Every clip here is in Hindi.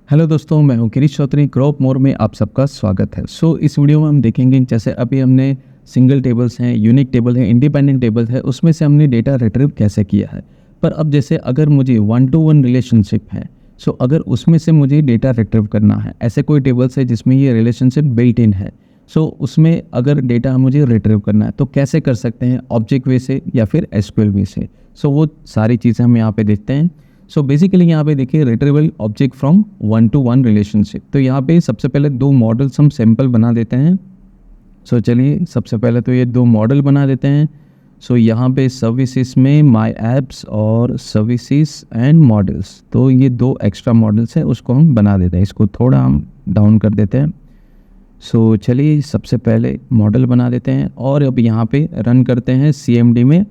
हेलो दोस्तों, मैं हूं गिरीश चौधरी। क्रॉप मोर में आप सबका स्वागत है। इस वीडियो में हम देखेंगे जैसे अभी हमने सिंगल टेबल्स हैं, यूनिक टेबल है, इंडिपेंडेंट टेबल है, उसमें से हमने डेटा रिट्रीव कैसे किया है। पर अब जैसे अगर मुझे 1-to-1 रिलेशनशिप है, अगर उसमें से मुझे डेटा रिट्रीव करना है, ऐसे कोई टेबल्स है जिसमें ये रिलेशनशिप बिल्ट इन है, उसमें अगर डेटा मुझे रिट्रीव करना है तो कैसे कर सकते हैं, ऑब्जेक्ट वे से या फिर एसक्यूएल वे से। वो सारी चीज़ें हम यहाँ पे देखते हैं। बेसिकली यहाँ पे देखिए retrieval object from 1-to-1 relationship. तो यहाँ पे सबसे पहले दो मॉडल्स हम सैंपल बना देते हैं। चलिए सबसे पहले तो ये दो मॉडल बना देते हैं। यहाँ पे सर्विसेज में माय ऐप्स और सर्विसेज एंड मॉडल्स, तो ये दो एक्स्ट्रा मॉडल्स हैं, उसको हम बना देते हैं। इसको थोड़ा हम डाउन कर देते हैं। चलिए सबसे पहले मॉडल बना देते हैं और अब यहाँ पे रन करते हैं CMD में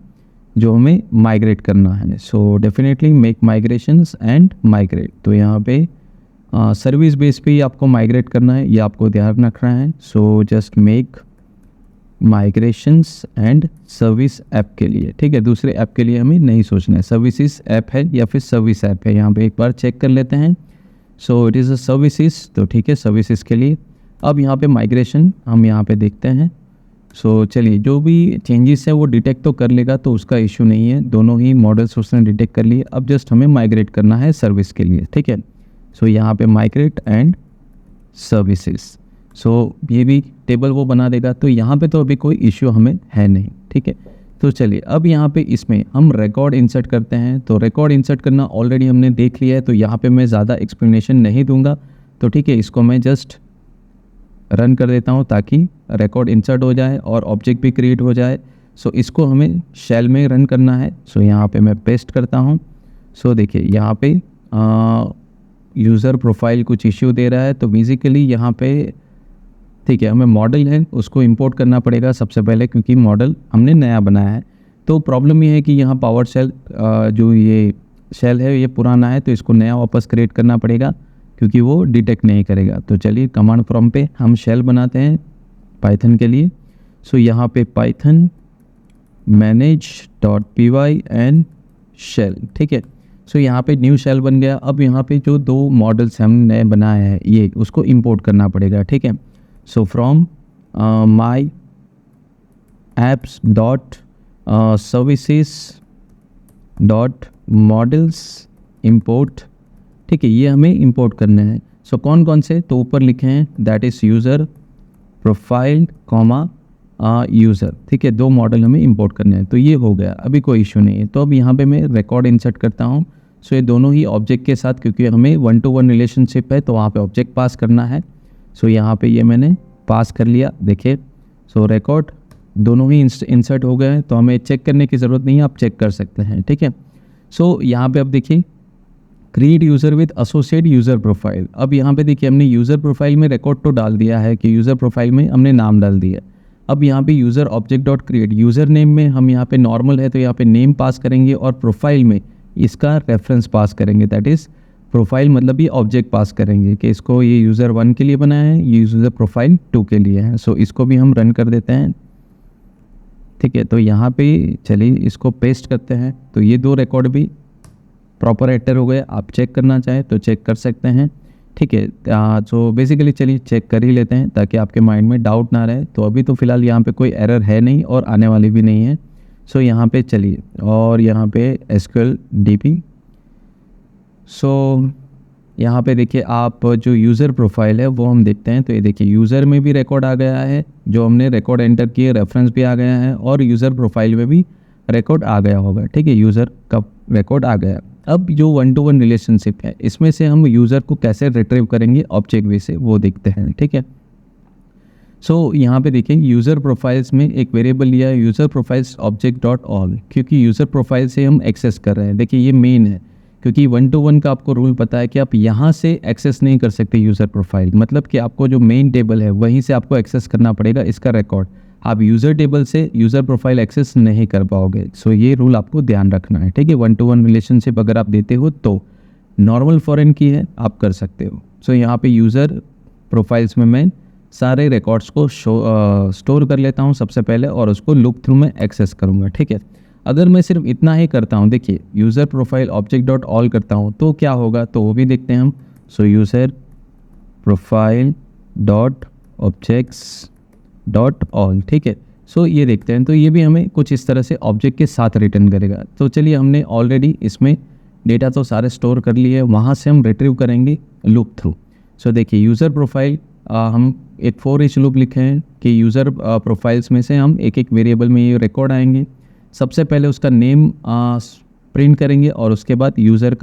जो हमें माइग्रेट करना है। Definitely make migrations and migrate. तो यहाँ पे सर्विस बेस पे ही आपको माइग्रेट करना है, ये आपको ध्यान रखना है। Just make migrations and service app के लिए, ठीक है। दूसरे ऐप के लिए हमें नहीं सोचना है, सर्विसेज ऐप है या फिर सर्विस ऐप है, यहाँ पे एक बार चेक कर लेते हैं। इट इज़ अ सर्विसेज, तो ठीक है सर्विसेज के लिए। अब यहाँ पे माइग्रेशन हम यहाँ पे देखते हैं। चलिए जो भी चेंजेस है वो डिटेक्ट तो कर लेगा, तो उसका इशू नहीं है, दोनों ही मॉडल्स उसने डिटेक्ट कर लिए। अब जस्ट हमें माइग्रेट करना है सर्विस के लिए, ठीक है। यहाँ पे माइग्रेट एंड सर्विसेज, ये भी टेबल वो बना देगा। तो यहाँ पे तो अभी कोई इश्यू हमें है नहीं, ठीक है। चलिए अब यहाँ पे इसमें हम रिकॉर्ड इंसर्ट करते हैं। तो रिकॉर्ड इंसर्ट करना ऑलरेडी हमने देख लिया है, तो यहाँ पे मैं ज़्यादा एक्सप्लेनेशन नहीं दूंगा। तो ठीक है, इसको मैं जस्ट रन कर देता हूँ ताकि रिकॉर्ड इंसर्ट हो जाए और ऑब्जेक्ट भी क्रिएट हो जाए। इसको हमें शेल में रन करना है। यहाँ पे मैं पेस्ट करता हूँ। देखिए यहाँ पे यूज़र प्रोफाइल कुछ इश्यू दे रहा है, तो बेसिकली यहाँ पे ठीक है हमें मॉडल है उसको इंपोर्ट करना पड़ेगा सबसे पहले, क्योंकि मॉडल हमने नया बनाया है। तो प्रॉब्लम ये है कि यहाँ पावर शेल जो ये शेल है ये पुराना है, तो इसको नया वापस क्रिएट करना पड़ेगा क्योंकि वो डिटेक्ट नहीं करेगा। तो चलिए कमांड प्रॉम्प्ट पे हम शेल बनाते हैं पाइथन के लिए। यहाँ पे पाइथन manage.py एंड शेल, ठीक है। यहाँ पे न्यू शेल बन गया। अब यहाँ पे जो दो मॉडल्स हमने नए बनाए हैं ये उसको इंपोर्ट करना पड़ेगा, ठीक है। From my apps dot services dot models import, ठीक है, ये हमें इंपोर्ट करने हैं। कौन कौन से, तो ऊपर लिखे हैं that is user profile comma user, ठीक है। दो मॉडल हमें इंपोर्ट करने हैं, तो ये हो गया, अभी कोई इशू नहीं है। तो अब यहाँ पे मैं रिकॉर्ड इंसर्ट करता हूँ। ये दोनों ही ऑब्जेक्ट के साथ, क्योंकि हमें 1-to-1 रिलेशनशिप है, तो वहाँ पे ऑब्जेक्ट पास करना है। यहाँ पे ये मैंने पास कर लिया, देखिए। रिकॉर्ड दोनों ही इंसर्ट हो गए हैं, तो हमें चेक करने की ज़रूरत नहीं है, आप चेक कर सकते हैं, ठीक है। यहाँ पे अब देखिए create user with associate user profile. अब यहाँ पे देखिए हमने यूज़र प्रोफाइल में रिकॉर्ड तो डाल दिया है कि यूज़र प्रोफाइल में हमने नाम डाल दिया। अब यहाँ पे user object dot create, user name में हम यहाँ पे नॉर्मल है तो यहाँ पे नेम पास करेंगे और प्रोफाइल में इसका रेफरेंस पास करेंगे, दैट इज़ प्रोफाइल मतलब ये ऑब्जेक्ट पास करेंगे कि इसको ये यूज़र 1 के लिए बनाया है, ये यूज़र प्रोफाइल 2 के लिए है। इसको भी हम रन कर देते हैं, ठीक है। तो यहाँ पे चलिए इसको पेस्ट करते हैं। तो ये दो रिकॉर्ड भी प्रॉपर एंटर हो गए। आप चेक करना चाहें तो चेक कर सकते हैं, ठीक है। बेसिकली चलिए चेक कर ही लेते हैं ताकि आपके माइंड में डाउट ना रहे। तो अभी तो फ़िलहाल यहाँ पे कोई एरर है नहीं और आने वाली भी नहीं है। यहाँ पे चलिए और यहाँ पे SQL DB। यहाँ पे देखिए आप जो यूज़र प्रोफाइल है वो हम देखते हैं। तो ये देखिए यूज़र में भी रिकॉर्ड आ गया है, जो हमने रिकॉर्ड एंटर किए, रेफरेंस भी आ गया है, और यूज़र प्रोफाइल में भी रिकॉर्ड आ गया होगा, ठीक है। यूज़र का रिकॉर्ड आ गया। अब जो 1-to-1 रिलेशनशिप है इसमें से हम यूज़र को कैसे रिट्रीव करेंगे ऑब्जेक्ट वे से, वो देखते हैं, ठीक है। यहाँ पे देखिए यूज़र प्रोफाइल्स में एक वेरिएबल लिया है user profiles object dot all, क्योंकि यूज़र प्रोफाइल से हम एक्सेस कर रहे हैं। देखिए ये मेन है, क्योंकि 1-to-1 का आपको रूल पता है कि आप यहाँ से एक्सेस नहीं कर सकते यूज़र प्रोफाइल, मतलब कि आपको जो मेन टेबल है वहीं से आपको एक्सेस करना पड़ेगा इसका रिकॉर्ड। आप यूज़र टेबल से यूज़र प्रोफाइल एक्सेस नहीं कर पाओगे। ये रूल आपको ध्यान रखना है, ठीक है। 1-to-1 रिलेशनशिप अगर आप देते हो तो नॉर्मल फॉरेन की है, आप कर सकते हो। यहाँ पे यूज़र प्रोफाइल्स में मैं सारे रिकॉर्ड्स को स्टोर कर लेता हूँ सबसे पहले और उसको लूप थ्रू में एक्सेस करूँगा, ठीक है। अगर मैं सिर्फ इतना ही करता हूँ, देखिए user profile object dot all करता हूँ तो क्या होगा, तो वो भी देखते हैं हम। सो user profile dot objects dot all, ठीक है। सो ये देखते हैं, तो ये भी हमें कुछ इस तरह से ऑब्जेक्ट के साथ रिटर्न करेगा। तो चलिए, हमने ऑलरेडी इसमें डेटा तो सारे स्टोर कर लिए, वहाँ से हम रिट्रीव करेंगे लूप थ्रू। सो देखिए, यूज़र प्रोफाइल हम एक फॉर ईच लूप लिखे हैं कि यूज़र प्रोफाइल्स में से हम एक एक वेरिएबल में ये रिकॉर्ड आएंगे। सबसे पहले उसका नेम प्रिंट करेंगे और उसके बाद यूज़र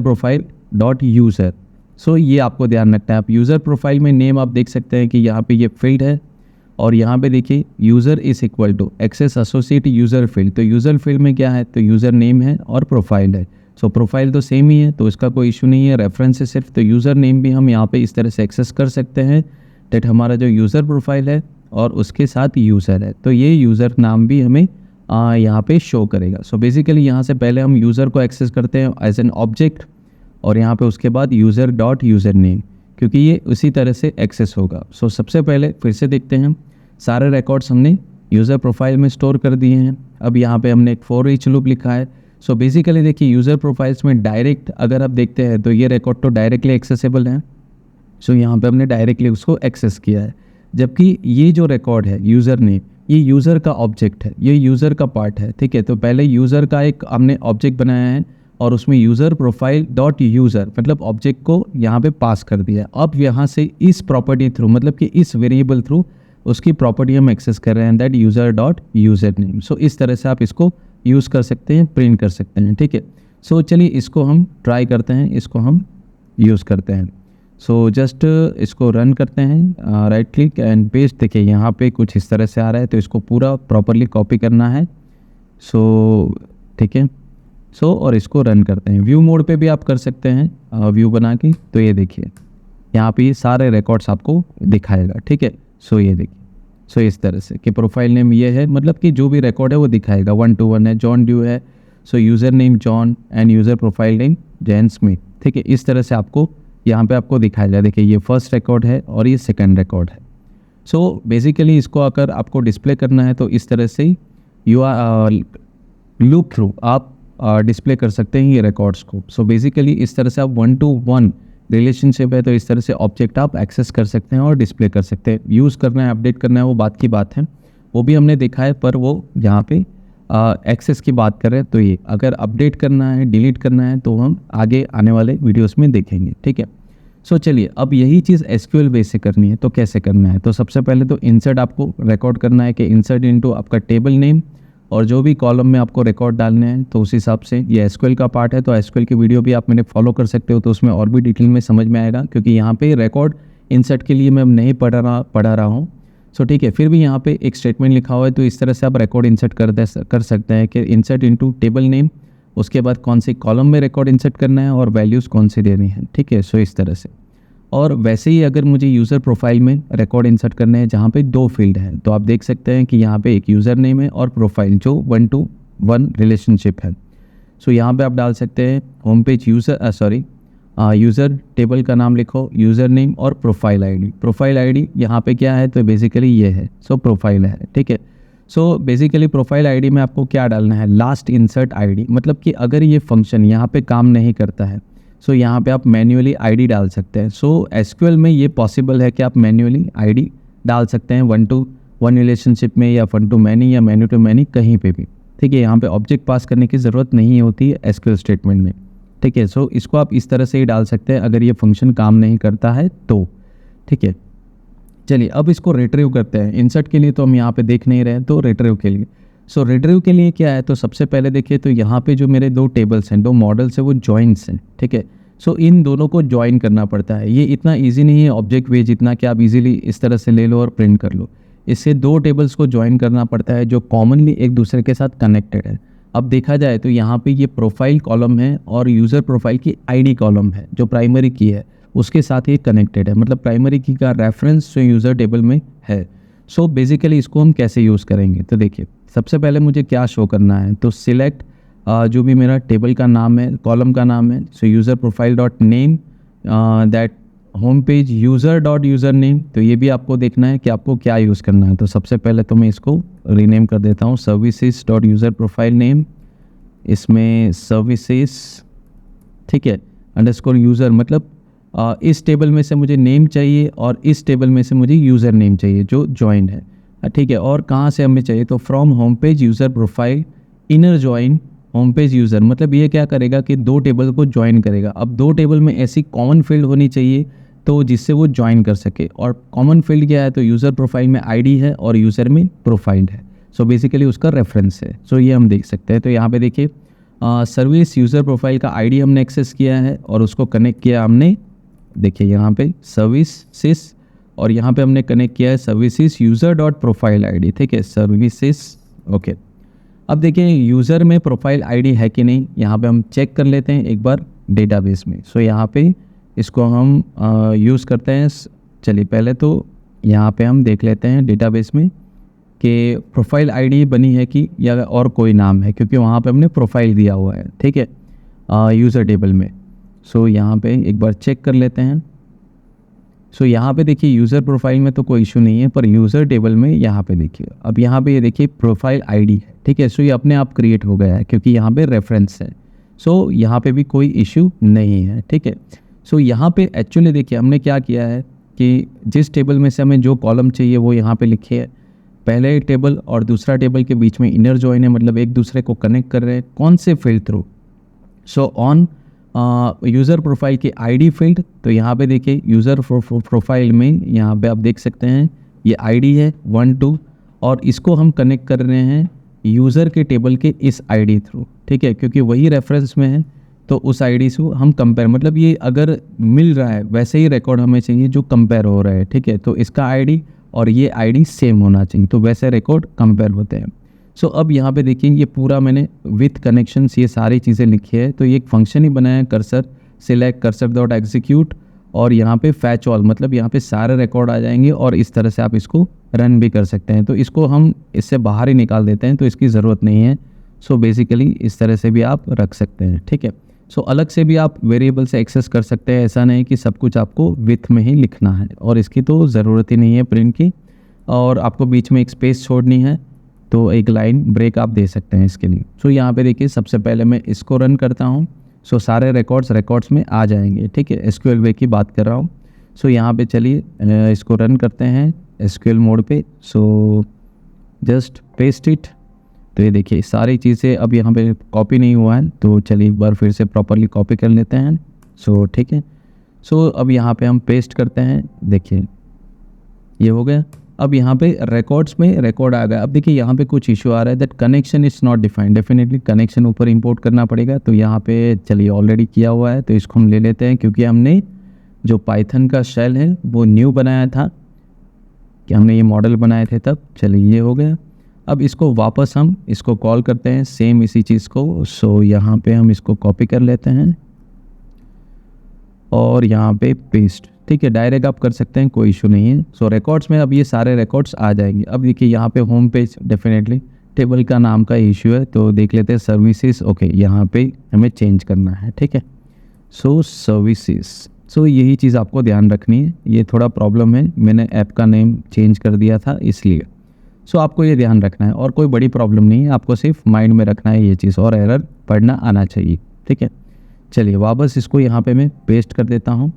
प्रोफाइल डॉट यूज़र। सो ये आपको ध्यान रखना है। आप यूज़र प्रोफाइल में नेम आप देख सकते हैं कि यहाँ पे ये फील्ड है, और यहाँ पे देखिए user is equal to access associate user field. तो यूज़र फील्ड में क्या है, तो यूज़र नेम है और प्रोफाइल है। सो प्रोफाइल तो सेम ही है, तो इसका कोई इशू नहीं है, रेफरेंस है सिर्फ। तो यूज़र नेम भी हम यहाँ पे इस तरह से एक्सेस कर सकते हैं डेट हमारा जो यूज़र प्रोफाइल है और उसके साथ यूज़र है, तो ये यूज़र नाम भी हमें यहाँ पे शो करेगा। सो बेसिकली यहाँ से पहले हम यूज़र को एक्सेस करते हैं एज एन ऑब्जेक्ट, और यहाँ पे उसके बाद यूज़र डॉट यूज़र नेम, क्योंकि ये उसी तरह से एक्सेस होगा। सो सबसे पहले फिर से देखते हैं, सारे रिकॉर्ड्स हमने यूज़र प्रोफाइल में स्टोर कर दिए हैं। अब यहाँ पे हमने एक फॉर ईच लूप लिखा है। सो बेसिकली देखिए, यूज़र प्रोफाइल्स में डायरेक्ट अगर आप देखते हैं तो ये रिकॉर्ड तो डायरेक्टली एक्सेसिबल है। सो यहाँ पे हमने डायरेक्टली उसको एक्सेस किया है, जबकि ये जो रिकॉर्ड है यूज़र नेम, ये यूज़र का ऑब्जेक्ट है, ये यूज़र का पार्ट है, ठीक है। तो पहले यूज़र का एक हमने ऑब्जेक्ट बनाया है और उसमें यूज़र प्रोफाइल डॉट यूज़र मतलब ऑब्जेक्ट को यहाँ पे पास कर दिया। अब यहाँ से इस प्रॉपर्टी थ्रू, मतलब कि इस वेरिएबल थ्रू उसकी प्रॉपर्टी हम एक्सेस कर रहे हैं, that user dot user name. So इस तरह से आप इसको यूज़ कर सकते हैं, प्रिंट कर सकते हैं, ठीक है। सो चलिए, इसको हम ट्राई करते हैं, इसको हम यूज़ करते हैं। सो जस्ट इसको रन करते हैं, राइट क्लिक एंड पेस्ट। देखिए यहाँ पे कुछ इस तरह से आ रहा है, तो इसको पूरा प्रॉपरली कॉपी करना है। सो ठीक है, सो और इसको रन करते हैं। व्यू मोड पे भी आप कर सकते हैं व्यू बना के। तो ये देखिए, यहाँ पे ये सारे रिकॉर्ड्स आपको दिखाएगा, ठीक है। सो ये देखिए, सो इस तरह से कि प्रोफाइल नेम ये है, मतलब कि जो भी रिकॉर्ड है वो दिखाएगा। 1 to 1 है, जॉन ड्यू है, सो user name John end user profile name Jain Smith, ठीक है। इस तरह से आपको यहाँ पे आपको दिखाएगा। देखिए, ये फर्स्ट रिकॉर्ड है और ये सेकंड रिकॉर्ड है। सो बेसिकली इसको अगर आपको डिस्प्ले करना है तो इस तरह से लूप थ्रू आप डिस्प्ले कर सकते हैं ये रिकॉर्ड्स को। सो बेसिकली इस तरह से आप 1 to 1 रिलेशनशिप है, तो इस तरह से ऑब्जेक्ट आप एक्सेस कर सकते हैं और डिस्प्ले कर सकते हैं। यूज़ करना है, अपडेट करना है, वो बात की बात है, वो भी हमने देखा है, पर वो यहाँ पे एक्सेस की बात कर रहे हैं। तो ये अगर अपडेट करना है, डिलीट करना है, तो हम आगे आने वाले वीडियोस में देखेंगे, ठीक है। सो चलिए, अब यही चीज़ एसक्यूएल बेस से करनी है, तो कैसे करना है। तो सबसे पहले तो इंसर्ट आपको रिकॉर्ड करना है कि इंसर्ट इनटू आपका टेबल नेम, और जो भी कॉलम में आपको रिकॉर्ड डालने हैं, तो उस हिसाब से ये एसक्यूएल का पार्ट है। तो एसक्यूएल की वीडियो भी आप मैंने फॉलो कर सकते हो, तो उसमें और भी डिटेल में समझ में आएगा, क्योंकि यहाँ पे रिकॉर्ड इंसर्ट के लिए मैं नहीं पढ़ा रहा हूँ। सो ठीक है, फिर भी यहाँ पे एक स्टेटमेंट लिखा हुआ है, तो इस तरह से आप रिकॉर्ड इंसर्ट कर सकते हैं कि इंसर्ट इनटू टेबल नेम, उसके बाद कौन से कॉलम में रिकॉर्ड इंसर्ट करना है और वैल्यूज़ कौन से देनी है, ठीक है। सो इस तरह से। और वैसे ही अगर मुझे यूज़र प्रोफाइल में रिकॉर्ड इंसर्ट करने हैं जहाँ पे 2 फील्ड हैं, तो आप देख सकते हैं कि यहाँ पे एक यूज़र नेम है और प्रोफाइल जो 1 to 1 रिलेशनशिप है। सो यहाँ पे आप डाल सकते हैं होम पेज यूज़र टेबल का नाम लिखो, यूज़र नेम और प्रोफाइल आईडी। प्रोफाइल आईडी यहाँ पे क्या है, तो बेसिकली ये है, सो प्रोफाइल है, ठीक है। सो बेसिकली प्रोफाइल आईडी में आपको क्या डालना है, लास्ट इंसर्ट आईडी, मतलब कि अगर ये फंक्शन यहाँ पे काम नहीं करता है, सो यहाँ पे आप मैन्युअली आईडी डाल सकते हैं। सो एसक्यूएल में ये पॉसिबल है कि आप मैन्युअली आईडी डाल सकते हैं 1 to 1 रिलेशनशिप में, या 1 to many या many to many, कहीं पे भी, ठीक है। यहाँ पे ऑब्जेक्ट पास करने की ज़रूरत नहीं होती है एसक्यूएल स्टेटमेंट में, ठीक है। सो इसको आप इस तरह से ही डाल सकते हैं अगर ये फंक्शन काम नहीं करता है तो, ठीक है। चलिए, अब इसको रिट्रीव करते हैं। इंसर्ट के लिए तो हम यहाँ पे देख नहीं रहे हैं, तो रिट्रीव के लिए, सो रिट्रीव के लिए क्या है, तो सबसे पहले देखिए, तो यहाँ पे जो मेरे 2 टेबल्स हैं, 2 मॉडल्स हैं, वो जॉइंट्स हैं, ठीक है। सो इन दोनों को ज्वाइन करना पड़ता है। ये इतना ईजी नहीं है ऑब्जेक्ट वे जितना कि आप इजीली इस तरह से ले लो और प्रिंट कर लो। इससे 2 टेबल्स को ज्वाइन करना पड़ता है जो कॉमनली एक दूसरे के साथ कनेक्टेड है। अब देखा जाए तो यहाँ पे ये प्रोफाइल कॉलम है और यूज़र प्रोफाइल की आईडी कॉलम है जो प्राइमरी की है, उसके साथ ये कनेक्टेड है, मतलब प्राइमरी की का रेफरेंस जो यूज़र टेबल में है। सो बेसिकली इसको हम कैसे यूज़ करेंगे, तो देखिए, सबसे पहले मुझे क्या शो करना है, तो सिलेक्ट जो भी मेरा टेबल का नाम है, कॉलम का नाम है, सो user profile dot name that home page user dot user name. तो ये भी आपको देखना है कि आपको क्या यूज़ करना है। तो सबसे पहले तो मैं इसको रीनेम कर देता हूँ, services dot user profile name, इसमें सर्विसेज, ठीक है, अंडरस्कोर यूज़र मतलब इस टेबल में से मुझे नेम चाहिए और इस टेबल में से मुझे यूज़र नेम चाहिए जो जॉइन है, ठीक है। और कहाँ से हमें चाहिए, तो from home page user profile inner join home page user, मतलब ये क्या करेगा कि दो टेबल को ज्वाइन करेगा। अब दो टेबल में ऐसी कॉमन फील्ड होनी चाहिए तो जिससे वो ज्वाइन कर सके, और कॉमन फील्ड क्या है, तो यूज़र प्रोफाइल में आईडी है और यूज़र में प्रोफाइल है। सो बेसिकली उसका रेफरेंस है। सो ये हम देख सकते हैं। तो यहाँ पे देखिए सर्विस यूज़र प्रोफाइल का आईडी हमने एक्सेस किया है और उसको कनेक्ट किया हमने, देखिए यहाँ पे सर्विसेस, और यहाँ पे हमने कनेक्ट किया है services user dot profile ID, ठीक है, सर्विसेज। ओके, अब देखिए यूज़र में प्रोफाइल आईडी है कि नहीं, यहाँ पे हम चेक कर लेते हैं एक बार डेटाबेस में। सो यहाँ पे इसको हम यूज़ करते हैं। चलिए पहले तो यहाँ पे हम देख लेते हैं डेटाबेस में कि प्रोफाइल आईडी बनी है कि या और कोई नाम है, क्योंकि वहाँ पे हमने प्रोफाइल दिया हुआ है, ठीक है, यूज़र टेबल में। सो यहाँ पे एक बार चेक कर लेते हैं। सो यहाँ पे देखिए यूज़र प्रोफाइल में तो कोई इशू नहीं है, पर यूज़र टेबल में यहाँ पे देखिए, अब यहाँ पे ये देखिए प्रोफाइल आईडी है, ठीक है। सो ये अपने आप क्रिएट हो गया है क्योंकि यहाँ पे रेफरेंस है। सो यहाँ पे भी कोई इशू नहीं है, ठीक है। सो यहाँ पे एक्चुअली देखिए हमने क्या किया है कि जिस टेबल में से हमें जो कॉलम चाहिए वो यहाँ पे लिखे है। पहले टेबल और दूसरा टेबल के बीच में इनर जॉइन है, मतलब एक दूसरे को कनेक्ट कर रहे हैं। कौन से field through, so on user profile की आईडी फील्ड। तो यहाँ पे देखिए यूज़र प्रोफाइल में यहाँ पे आप देख सकते हैं ये आईडी है 1 2, और इसको हम कनेक्ट कर रहे हैं यूज़र के टेबल के इस आईडी थ्रू, ठीक है, क्योंकि वही रेफरेंस में है। तो उस आईडी से हम कंपेयर, मतलब ये अगर मिल रहा है वैसे ही रिकॉर्ड हमें चाहिए जो कंपेयर हो रहा है, ठीक है। तो इसका आईडी और ये आईडी सेम होना चाहिए, तो वैसे रिकॉर्ड कंपेयर होते हैं। सो अब यहाँ पे देखिए ये पूरा मैंने विथ कनेक्शंस ये सारी चीज़ें लिखी है। तो ये एक फंक्शन ही बनाया है, cursor select cursor dot execute, और यहाँ पे फैच ऑल, मतलब यहाँ पे सारे रिकॉर्ड आ जाएंगे और इस तरह से आप इसको रन भी कर सकते हैं। तो इसको हम इससे बाहर ही निकाल देते हैं, तो इसकी ज़रूरत नहीं है। सो बेसिकली इस तरह से भी आप रख सकते हैं, ठीक है। सो अलग से भी आप वेरिएबल से एक्सेस कर सकते हैं, ऐसा नहीं कि सब कुछ आपको विथ में ही लिखना है, और इसकी तो ज़रूरत ही नहीं है प्रिंट की। और आपको बीच में एक स्पेस छोड़नी है तो एक लाइन ब्रेक आप दे सकते हैं इसके लिए। सो यहाँ पे देखिए सबसे पहले मैं इसको रन करता हूँ। सो सारे रिकॉर्ड्स में आ जाएंगे, ठीक है, एसक्यूएल वे की बात कर रहा हूँ। सो यहाँ पे चलिए इसको रन करते हैं एसक्यूएल मोड पे। So just paste it. तो ये देखिए सारी चीज़ें अब यहाँ पे कॉपी नहीं हुआ है, तो चलिए एक बार फिर से प्रॉपरली कॉपी कर लेते हैं। सो ठीक है। सो अब यहाँ पे हम पेस्ट करते हैं, देखिए ये हो गया। अब यहाँ पे रिकॉर्ड्स में रिकॉर्ड आ गया। अब देखिए यहाँ पे कुछ इशू आ रहा है that connection is not defined, definitely connection ऊपर इंपोर्ट करना पड़ेगा। तो यहाँ पे चलिए ऑलरेडी किया हुआ है, तो इसको हम ले लेते हैं, क्योंकि हमने जो पाइथन का शेल है वो न्यू बनाया था, कि हमने ये मॉडल बनाए थे तब। चलिए ये हो गया। अब इसको वापस हम इसको कॉल करते हैं सेम इसी चीज़ को। सो यहाँ पे हम इसको कॉपी कर लेते हैं और यहाँ पे पेस्ट, ठीक है, डायरेक्ट आप कर सकते हैं, कोई इशू नहीं है। सो रिकॉर्ड्स में अब ये सारे रिकॉर्ड्स आ जाएंगे। अब देखिए यहाँ पे होम पेज, डेफिनेटली टेबल का नाम का इशू है, तो देख लेते हैं सर्विसेज। ओके, यहाँ पे हमें चेंज करना है, ठीक है। सो सर्विसेज, सो यही चीज़ आपको ध्यान रखनी है। ये थोड़ा प्रॉब्लम है, मैंने ऐप का नेम चेंज कर दिया था इसलिए। सो आपको ये ध्यान रखना है, और कोई बड़ी प्रॉब्लम नहीं है, आपको सिर्फ माइंड में रखना है ये चीज़, और एरर पढ़ना आना चाहिए, ठीक है। चलिए वापस इसको यहाँ पे मैं पेस्ट कर देता हूँ।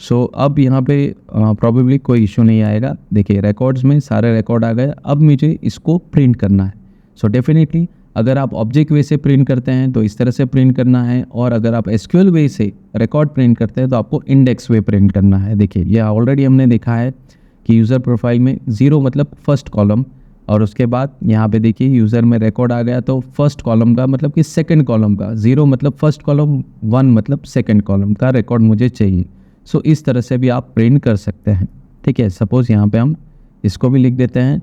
सो अब यहाँ पे प्रॉबेबली कोई इशू नहीं आएगा। देखिए रिकॉर्ड्स में सारे रिकॉर्ड आ गए। अब मुझे इसको प्रिंट करना है। सो डेफिनेटली अगर आप ऑब्जेक्ट वे से प्रिंट करते हैं तो इस तरह से प्रिंट करना है, और अगर आप एसक्यूएल वे से रिकॉर्ड प्रिंट करते हैं तो आपको इंडेक्स वे प्रिंट करना है। देखिए ये ऑलरेडी हमने देखा है कि यूज़र प्रोफाइल में 0 मतलब फर्स्ट कॉलम, और उसके बाद यहाँ पे देखिए यूज़र में रिकॉर्ड आ गया, तो फर्स्ट कॉलम का मतलब कि सेकंड कॉलम का, 0 मतलब फर्स्ट कॉलम, 1 मतलब सेकंड कॉलम का रिकॉर्ड मुझे चाहिए। सो इस तरह से भी आप प्रिंट कर सकते हैं, ठीक है। सपोज़ यहाँ पे हम इसको भी लिख देते हैं।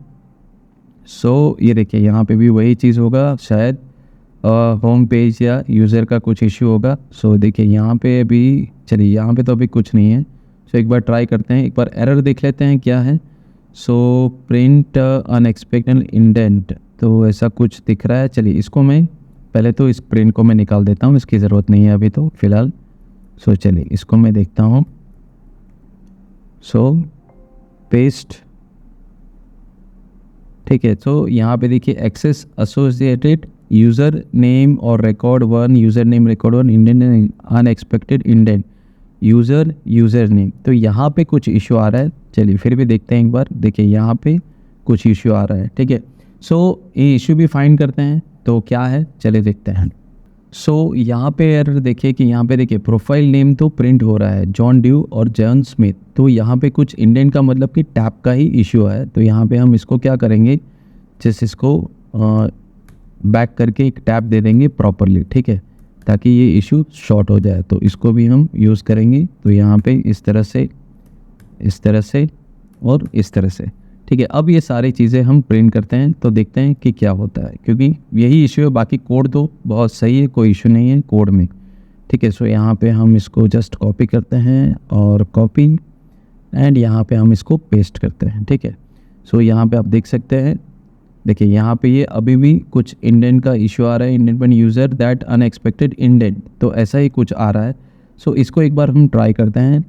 सो ये देखिए यहाँ पे भी वही चीज़ होगा, शायद होम पेज या यूज़र का कुछ इश्यू होगा। सो देखिए यहाँ पे अभी, चलिए यहाँ पे तो अभी कुछ नहीं है। सो एक बार ट्राई करते हैं, एक बार एरर देख लेते हैं क्या है। सो प्रिंट अनएक्सपेक्टेड इंडेंट, तो ऐसा कुछ दिख रहा है। चलिए इसको मैं पहले तो इस प्रिंट को मैं निकाल देता हूँ, इसकी ज़रूरत नहीं है अभी तो फ़िलहाल। सो चलिए इसको मैं देखता हूँ। सो पेस्ट, ठीक है। तो यहाँ पे देखिए एक्सेस एसोसिएटेड यूज़र नेम और record one, user name record one, indent unexpected indent, user name. तो यहाँ पे कुछ इशू आ रहा है, चलिए फिर भी देखते हैं एक बार। देखिए यहाँ पे कुछ इशू आ रहा है, ठीक है। सो ये इशू भी फाइंड करते हैं, तो क्या है चलिए देखते हैं। सो यहाँ पे एरर देखिए कि यहाँ पे देखिए प्रोफाइल नेम तो प्रिंट हो रहा है जॉन ड्यू और जॉन स्मिथ, तो यहाँ पे कुछ इंडेंट का मतलब कि टैब का ही इशू है। तो यहाँ पे हम इसको क्या करेंगे, जैसे इसको बैक करके एक टैब दे देंगे प्रॉपरली, ठीक है, ताकि ये इशू शॉर्ट हो जाए। तो इसको भी हम यूज़ करेंगे। तो यहाँ पे इस तरह से और इस तरह से, ठीक है। अब ये सारी चीज़ें हम प्रिंट करते हैं तो देखते हैं कि क्या होता है, क्योंकि यही इशू है। बाकी कोड तो बहुत सही है, कोई इशू नहीं है कोड में, ठीक है। सो यहाँ पे हम इसको जस्ट कॉपी करते हैं और कॉपी एंड यहाँ पे हम इसको पेस्ट करते हैं, ठीक है। सो यहाँ पे आप देख सकते हैं, देखिए यहाँ पे ये अभी भी कुछ इंडेंट का इशू आ रहा है, इंडेंट बन यूज़र दैट अनएक्सपेक्टेड इंडेंट, तो ऐसा ही कुछ आ रहा है। सो इसको एक बार हम ट्राई करते हैं,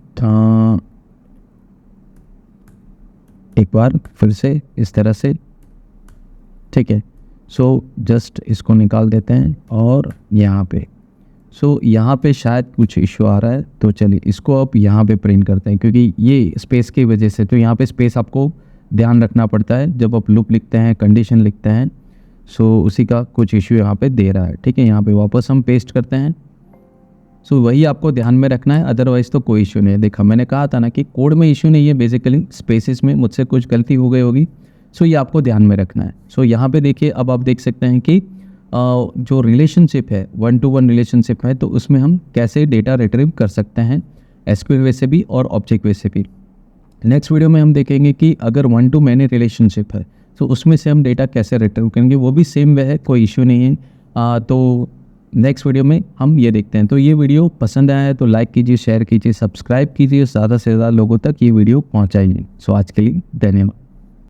एक बार फिर से इस तरह से, ठीक है। सो जस्ट इसको निकाल देते हैं और यहाँ पे यहाँ पे शायद कुछ इशू आ रहा है, तो चलिए इसको अब यहाँ पे प्रिंट करते हैं, क्योंकि ये स्पेस की वजह से। तो यहाँ पे स्पेस आपको ध्यान रखना पड़ता है जब आप लूप लिखते हैं, कंडीशन लिखते हैं। सो उसी का कुछ इशू यहाँ पे दे रहा है, ठीक है। यहाँ पे वापस हम पेस्ट करते हैं। सो वही आपको ध्यान में रखना है, अदरवाइज़ तो कोई इशू नहीं है। देखा मैंने कहा था ना कि कोड में इशू नहीं है, बेसिकली स्पेसेस में मुझसे कुछ गलती हो गई होगी। सो ये आपको ध्यान में रखना है। सो यहाँ पे देखिए अब आप देख सकते हैं कि जो रिलेशनशिप है, 1-to-1 रिलेशनशिप है, तो उसमें हम कैसे डेटा रिट्रीव कर सकते हैं एसक्यूएल वे से भी और ऑब्जेक्ट वे से भी। नेक्स्ट वीडियो में हम देखेंगे कि अगर 1-to-मैनी रिलेशनशिप है तो उसमें से हम डेटा कैसे रिट्रीव करेंगे, वो भी सेम वे है, कोई इशू नहीं है। तो नेक्स्ट वीडियो में हम ये देखते हैं। तो ये वीडियो पसंद आया है तो लाइक कीजिए, शेयर कीजिए, सब्सक्राइब कीजिए, ज़्यादा से ज़्यादा लोगों तक ये वीडियो पहुँचाइए। सो आज के लिए धन्यवाद।